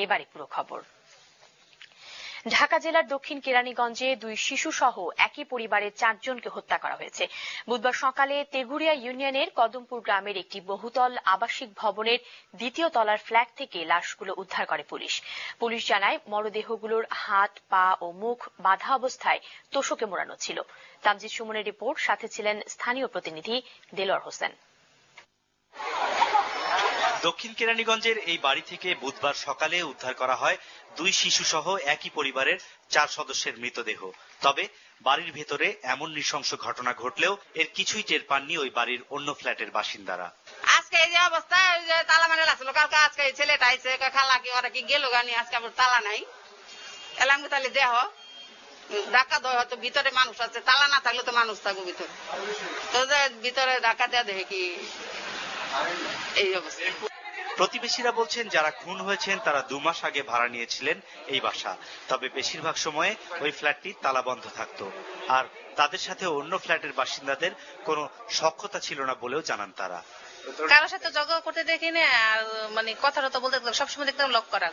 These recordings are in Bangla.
এবারে পুরো খবর। ঢাকা জেলার দক্ষিণ কেরানীগঞ্জে 2 শিশু সহ একই পরিবারের 4 জনকে হত্যা করা হয়েছে। বুধবার সকালে তেঘুরিয়া ইউনিয়নের কদমপুর গ্রামের একটি বহুতল আবাসিক ভবনের 2য় তলার ফ্ল্যাট থেকে লাশগুলো উদ্ধার করে পুলিশ। পুলিশ জানায় মরদেহগুলোর হাত, পা ও মুখ বাঁধা অবস্থায় তোশকে মোড়ানো ছিল। তামজিদ সুমনের রিপোর্ট, সাথে ছিলেন স্থানীয় প্রতিনিধি দেলোয়ার হোসেন। দক্ষিণ কেরানীগঞ্জের এই বাড়ি থেকে বুধবার সকালে উদ্ধার করা হয় 2 শিশু সহ একই পরিবারের 4 সদস্যের মৃতদেহ। তবে বাড়ির ভেতরে এমন নৃশংস ঘটনা ঘটলেও এর কিছুই টের পাননি ওই বাড়ির অন্য ফ্ল্যাটের বাসিন্দারা। আজকে এই যে অবস্থা, তালা মানে লাগছিল, কালকে আজকে ছেলেটা আইছে, খালা কি ওরা কি গেল গানি, আজকে আবার তালা নাই। এলাম তাহলে দেহ ধাক্কা দেওয়া, হয়তো ভিতরে মানুষ আছে, তালা না থাকলে তো মানুষ থাকবে ভিতরে, তো ভিতরে ধাক্কা দেওয়া দেখে কি এই অবস্থা। প্রতিবেশীরা বলছেন, যারা খুন হয়েছেন তারা 2 মাস আগে ভাড়া নিয়েছিলেন এই বাসা। তবে বেশিরভাগ সময়ে ওই ফ্ল্যাটটি তালা বন্ধ থাকতো, আর তাদের সাথে অন্য ফ্ল্যাটের বাসিন্দাদের কোনো সখ্যতা ছিল না বলেও জানান তারা। কারোর সাথে ঝগড়া করতে দেখিনি, আর মানে কথাটা তো বলতে সবসময় দেখতাম লক করা।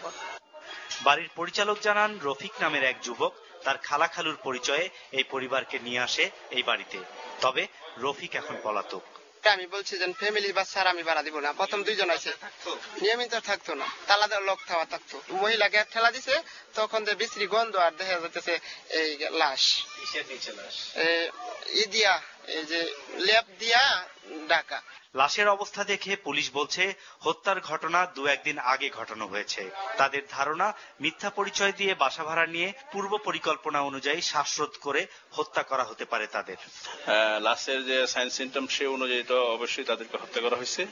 বাড়ির পরিচালক জানান, রফিক নামের এক যুবক তার খালা খালুর পরিচয়ে এই পরিবারকে নিয়ে আসে এই বাড়িতে। তবে রফিক এখন পলাতক। আমি বলছি যে ফ্যামিলি বাচ্চা আমি ভাড়া দিব না। প্রথম 2 জন আছে, নিয়মিত থাকতো না, তালা দেওয়া লোক থাওয়া থাকতো। মহিলা গ্যাস ঠেলা দিছে, তখন যে বিশ্রী গন্ধ, আর দেখা যাচ্ছে এই লাশ ইদিয়া, এই যে লেপ দিয়া ঢাকা। লাশের অবস্থা দেখে পুলিশ বলছে, হত্যার ঘটনা 2-1 দিন আগে ঘটানো হয়েছে। তাদের ধারণা, মিথ্যা পরিচয় দিয়ে বাসা ভাড়া নিয়ে পূর্ব পরিকল্পনা অনুযায়ী শ্বাসরোধ করে হত্যা করা হতে পারে তাদের। লাশের যে সাইন সিমটম সে অনুযায়ী তো অবশ্যই তাদেরকে হত্যা করা হয়েছে।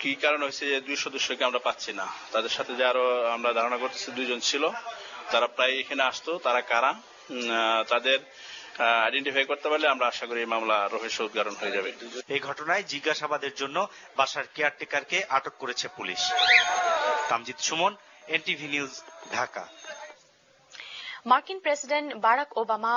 কি কারণ হয়েছে যে 2 সদস্যকে আমরা পাচ্ছি না। তাদের সাথে যে আরো আমরা ধারণা করতেছি 2 জন ছিল, তারা প্রায় এখানে আসতো। তারা কারা, তাদের আইডেন্টিফাই করতে পারলে আমরা আশা করি এই মামলা রহস্য উদ্ঘাটন হয়ে যাবে। এই ঘটনায় জিজ্ঞাসাবাদের জন্য বাসার কেয়ারটেকারকে আটক করেছে police. Tamjid Suman, NTV news, Dhaka. মার্কিন প্রেসিডেন্ট বারাক ওবামা